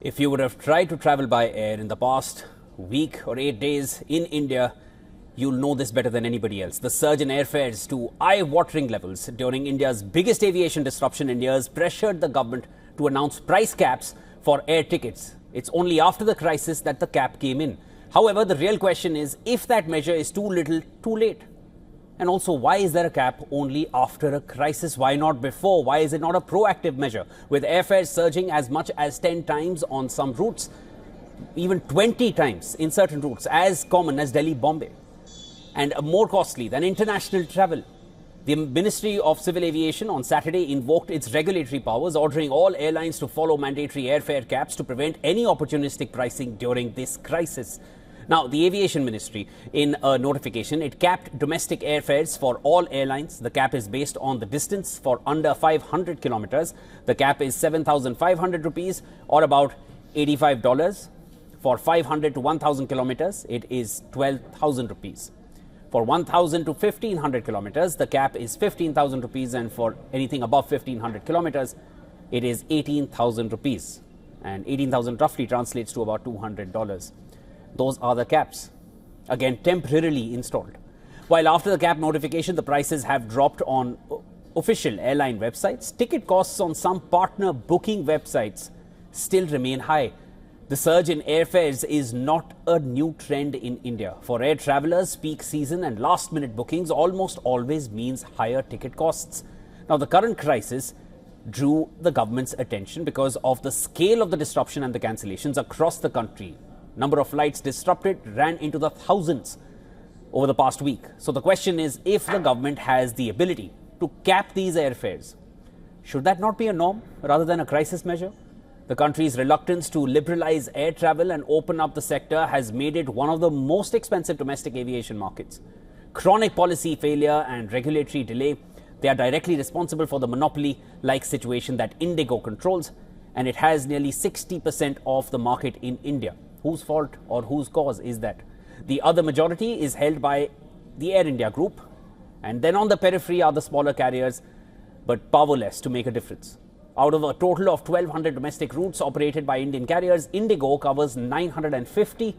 If you would have tried to travel by air in the past week or 8 days in India, you'll know this better than anybody else. The surge in airfares to eye-watering levels during India's biggest aviation disruption in years pressured the government to announce price caps for air tickets. It's only after the crisis that the cap came in. However, the real question is if that measure is too little, too late. And also, why is there a cap only after a crisis? Why not before? Why is it not a proactive measure? With airfares surging as much as 10 times on some routes, even 20 times in certain routes, as common as Delhi-Bombay, and more costly than international travel. The Ministry of Civil Aviation on Saturday invoked its regulatory powers, ordering all airlines to follow mandatory airfare caps to prevent any opportunistic pricing during this crisis. Now, the Aviation Ministry, in a notification, it capped domestic airfares for all airlines. The cap is based on the distance. For under 500 kilometers, the cap is 7,500 rupees or about $85. For 500 to 1,000 kilometers, it is 12,000 rupees. For 1,000 to 1,500 kilometers, the cap is 15,000 rupees, and for anything above 1,500 kilometers, it is 18,000 rupees. And 18,000 roughly translates to about $200. Those are the caps, again temporarily installed. While after the cap notification, the prices have dropped on official airline websites, ticket costs on some partner booking websites still remain high. The surge in airfares is not a new trend in India. For air travelers, peak season and last-minute bookings almost always means higher ticket costs. Now, the current crisis drew the government's attention because of the scale of the disruption and the cancellations across the country. Number of flights disrupted ran into the thousands over the past week. So the question is, if the government has the ability to cap these airfares, should that not be a norm rather than a crisis measure? The country's reluctance to liberalize air travel and open up the sector has made it one of the most expensive domestic aviation markets. Chronic policy failure and regulatory delay, they are directly responsible for the monopoly-like situation that IndiGo controls, and it has nearly 60% of the market in India. Whose fault or whose cause is that? The other majority is held by the Air India group, and then on the periphery are the smaller carriers, but powerless to make a difference. Out of a total of 1,200 domestic routes operated by Indian carriers, IndiGo covers 950.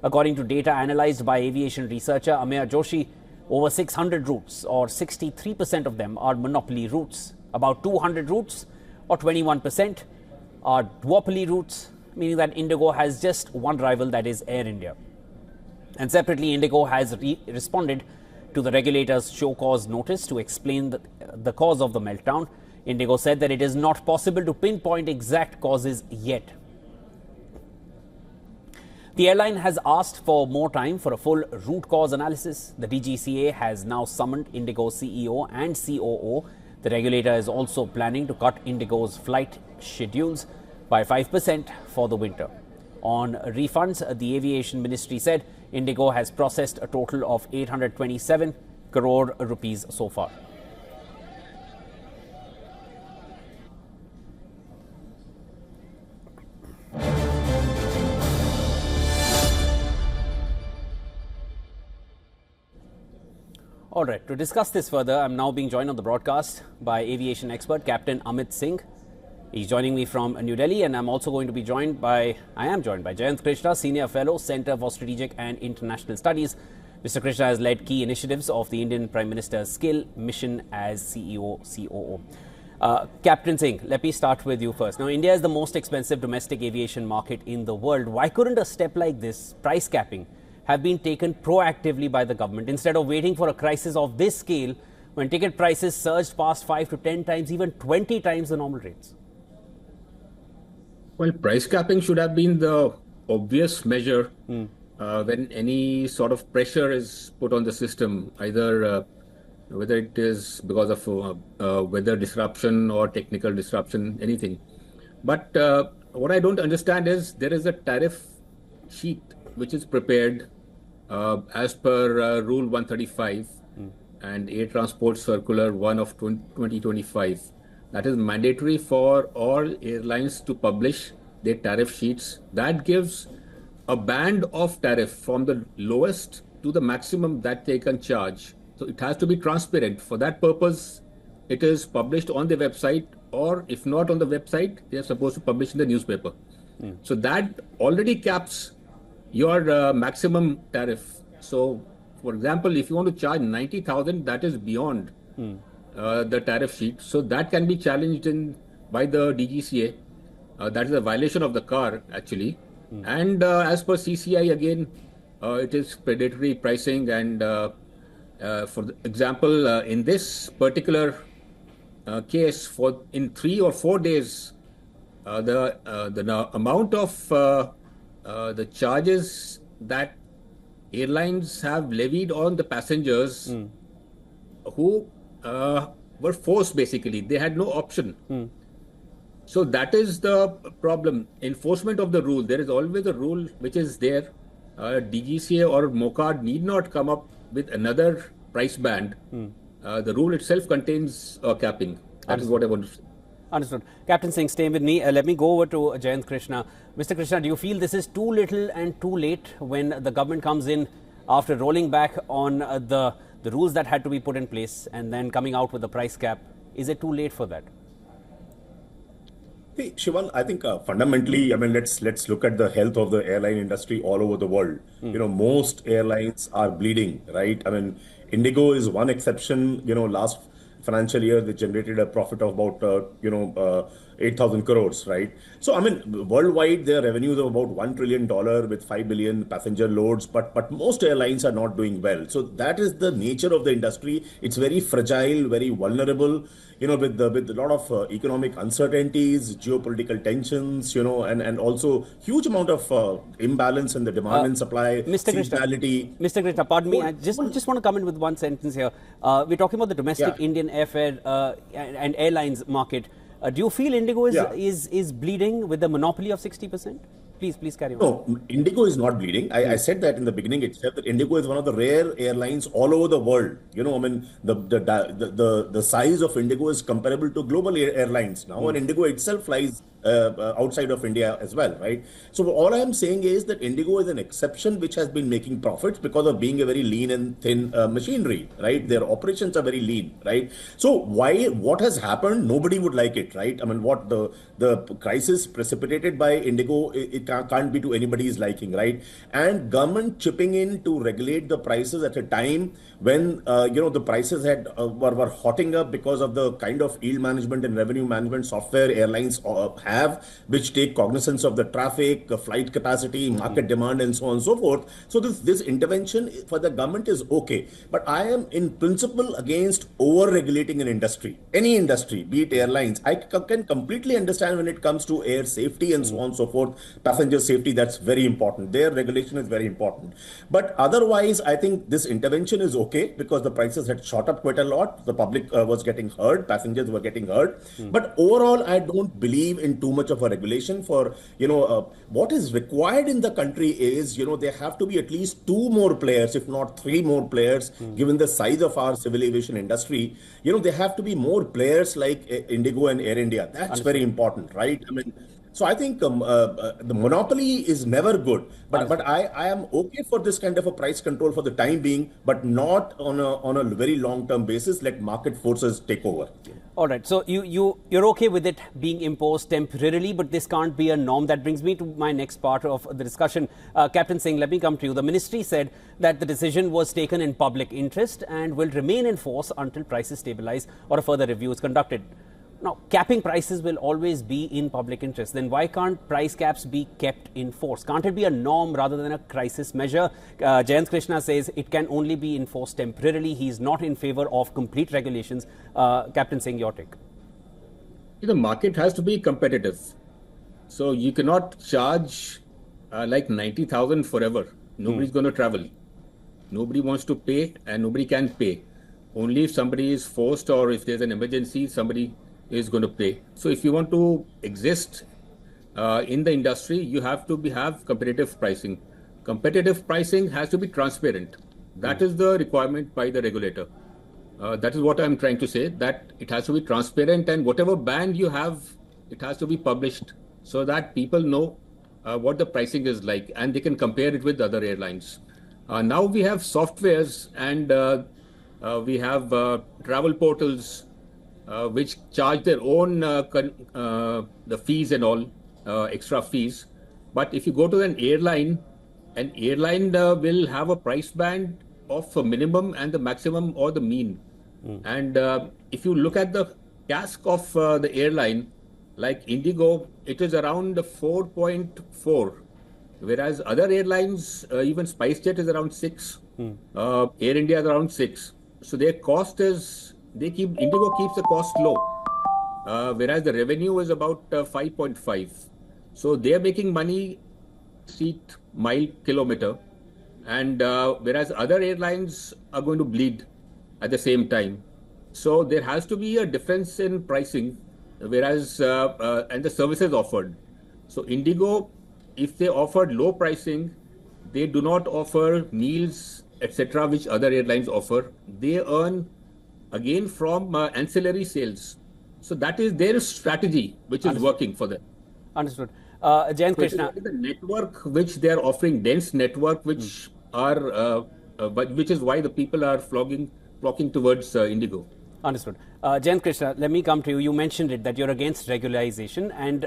According to data analyzed by aviation researcher Ameya Joshi, over 600 routes, or 63% of them, are monopoly routes. About 200 routes, or 21%, are duopoly routes, meaning that IndiGo has just one rival, that is Air India. And separately, IndiGo has responded to the regulator's show cause notice to explain the cause of the meltdown. IndiGo said that it is not possible to pinpoint exact causes yet. The airline has asked for more time for a full root cause analysis. The DGCA has now summoned IndiGo CEO and COO. The regulator is also planning to cut IndiGo's flight schedules by 5% for the winter. On refunds, the Aviation Ministry said IndiGo has processed a total of 827 crore rupees so far. All right, to discuss this further, I'm now being joined on the broadcast by aviation expert Captain Amit Singh. He's joining me from New Delhi, and I'm also going to be joined by Jayant Krishna, Senior Fellow, Center for Strategic and International Studies. Mr. Krishna has led key initiatives of the Indian Prime Minister's Skill Mission as CEO, COO. Captain Singh, let me start with you first. Now, India is the most expensive domestic aviation market in the world. Why couldn't a step like this, price capping, have been taken proactively by the government instead of waiting for a crisis of this scale when ticket prices surged past 5 to 10 times, even 20 times the normal rates? Well, price capping should have been the obvious measure when any sort of pressure is put on the system, either whether it is because of weather disruption or technical disruption, anything. But what I don't understand is there is a tariff sheet which is prepared as per Rule 135 and Air Transport Circular 1 of 2025. That is mandatory for all airlines to publish their tariff sheets. That gives a band of tariff from the lowest to the maximum that they can charge. So it has to be transparent. For that purpose, it is published on the website, or if not on the website, they are supposed to publish in the newspaper. So that already caps your maximum tariff. So, for example, if you want to charge 90,000, that is beyond the tariff sheet. So that can be challenged by the DGCA. That is a violation of the car, actually. And as per CCI, again, it is predatory pricing. And for example, in this particular case, for in 3 or 4 days, the amount of the charges that airlines have levied on the passengers who were forced, basically. They had no option. So that is the problem. Enforcement of the rule. There is always a rule which is there. DGCA or MOCAD need not come up with another price band. The rule itself contains capping. That is what I want to say. Understood. Captain Singh, stay with me. Let me go over to Jayant Krishna. Mr. Krishna, do you feel this is too little and too late when the government comes in after rolling back on the rules that had to be put in place and then coming out with a price cap? Is it too late for that? Hey, Shivan, I think fundamentally, I mean, let's look at the health of the airline industry all over the world. Most airlines are bleeding, right? I mean, IndiGo is one exception. Last financial year, they generated a profit of about, 8,000 crores, right? So, I mean, worldwide, their revenues are about $1 trillion with 5 billion passenger loads, but most airlines are not doing well. So that is the nature of the industry. It's very fragile, very vulnerable, with a lot of economic uncertainties, geopolitical tensions, and also huge amount of imbalance in the demand and supply, seasonality. Mr. Krishna, pardon me, I just want to come in with one sentence here. We're talking about the domestic Indian airfare and airlines market. Do you feel IndiGo is bleeding with the monopoly of 60%? Please carry on. No, IndiGo is not bleeding. I said that in the beginning itself, that IndiGo is one of the rare airlines all over the world. I mean, the size of IndiGo is comparable to global airlines now, and IndiGo itself flies outside of India as well, right? So all I am saying is that IndiGo is an exception which has been making profits because of being a very lean and thin machinery, right? Their operations are very lean, right? So what has happened? Nobody would like it, right? I mean, what the crisis precipitated by IndiGo, it can't be to anybody's liking, right? And government chipping in to regulate the prices at a time when the prices were hotting up because of the kind of yield management and revenue management software airlines have, which take cognizance of the traffic, flight capacity, market demand, and so on and so forth. So this intervention for the government is okay, but I am in principle against over-regulating an industry, any industry, be it airlines. I can completely understand when it comes to air safety and so on and so forth, passenger safety. That's very important. Their regulation is very important. But otherwise, I think this intervention is okay because the prices had shot up quite a lot. The public was getting hurt, passengers were getting hurt. But overall, I don't believe in too much of a regulation. For what is required in the country is there have to be at least 2 more players, if not 3 more players, given the size of our civil aviation industry. There have to be more players like IndiGo and Air India. That's very important, right? I mean, so I think the monopoly is never good, but I am okay for this kind of a price control for the time being, but not on a very long-term basis. Let market forces take over. All right. So you're okay with it being imposed temporarily, but this can't be a norm. That brings me to my next part of the discussion. Captain Singh, let me come to you. The ministry said that the decision was taken in public interest and will remain in force until prices stabilize or a further review is conducted. Now, capping prices will always be in public interest. Then why can't price caps be kept in force? Can't it be a norm rather than a crisis measure? Jayant Krishna says it can only be enforced temporarily. He's not in favor of complete regulations. Captain Singh, your take. The market has to be competitive. So you cannot charge like 90,000 forever. Nobody's going to travel. Nobody wants to pay and nobody can pay. Only if somebody is forced or if there's an emergency, somebody is going to pay. So if you want to exist in the industry, you have to have competitive pricing. Competitive pricing has to be transparent. That is the requirement by the regulator. That is what I'm trying to say, that it has to be transparent, and whatever band you have, it has to be published so that people know what the pricing is like and they can compare it with other airlines. Now we have softwares and we have travel portals which charge their own the fees and all. extra fees. But if you go to an airline will have a price band of a minimum and the maximum or the mean. And if you look at the CASK of the airline, like IndiGo, it is around 4.4, whereas other airlines, even SpiceJet is around 6, Air India is around 6. So their cost is, IndiGo keeps the cost low, whereas the revenue is about 5.5. So they are making money seat, mile, kilometer, and whereas other airlines are going to bleed at the same time. So there has to be a difference in pricing, whereas and the services offered. So IndiGo, if they offered low pricing, they do not offer meals, etc., which other airlines offer. They earn again from ancillary sales. So that is their strategy, which is working for them. Understood. Jayant Krishna. The network which they are offering, dense network, which which is why the people are flocking towards IndiGo. Understood. Jayant Krishna, let me come to you. You mentioned it that you're against regularization, and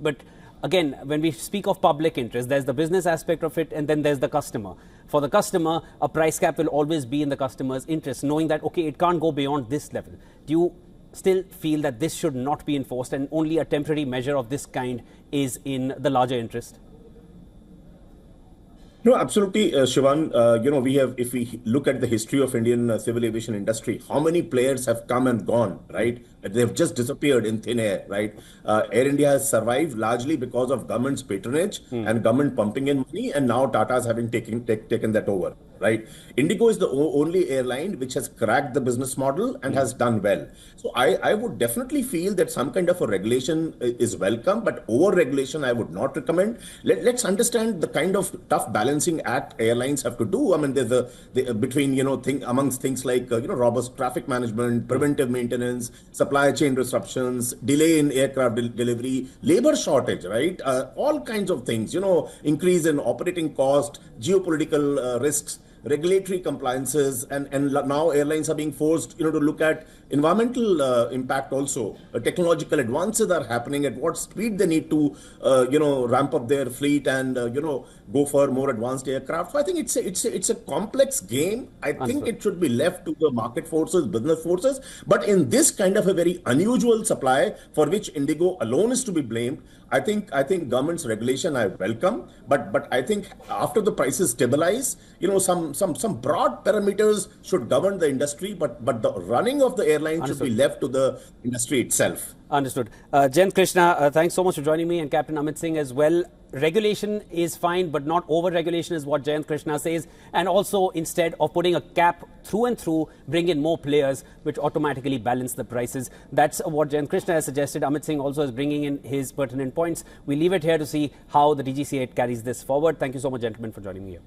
but again, when we speak of public interest, there's the business aspect of it, and then there's the customer. For the customer, a price cap will always be in the customer's interest, knowing that okay, it can't go beyond this level. Do you still feel that this should not be enforced, and only a temporary measure of this kind is in the larger interest? No, absolutely, Shivan. We have, if we look at the history of Indian civil aviation industry, how many players have come and gone, right? They've just disappeared in thin air, right? Air India has survived largely because of government's patronage and government pumping in money, and now Tata's having taken that over, right? IndiGo is the only airline which has cracked the business model and has done well. So I would definitely feel that some kind of a regulation is welcome, but over-regulation I would not recommend. Let's understand the kind of tough balancing act airlines have to do. I mean, there's between, amongst things like, robust traffic management, preventive maintenance, supply chain disruptions, delay in aircraft delivery, labor shortage, right? All kinds of things, increase in operating cost, geopolitical risks, regulatory compliances, and now airlines are being forced, to look at environmental impact also. Technological advances are happening, at what speed they need to, ramp up their fleet and, go for more advanced aircraft. So I think it's a complex game. I think it should be left to the market forces, business forces. But in this kind of a very unusual supply for which IndiGo alone is to be blamed, I think government's regulation I welcome, but I think after the prices stabilize, some broad parameters should govern the industry, but the running of the airline should be left to the industry itself. Understood. Jayant Krishna, thanks so much for joining me, and Captain Amit Singh as well. Regulation is fine, but not over-regulation is what Jayant Krishna says. And also, instead of putting a cap through and through, bring in more players, which automatically balance the prices. That's what Jayant Krishna has suggested. Amit Singh also is bringing in his pertinent points. We leave it here to see how the DGCA carries this forward. Thank you so much, gentlemen, for joining me here.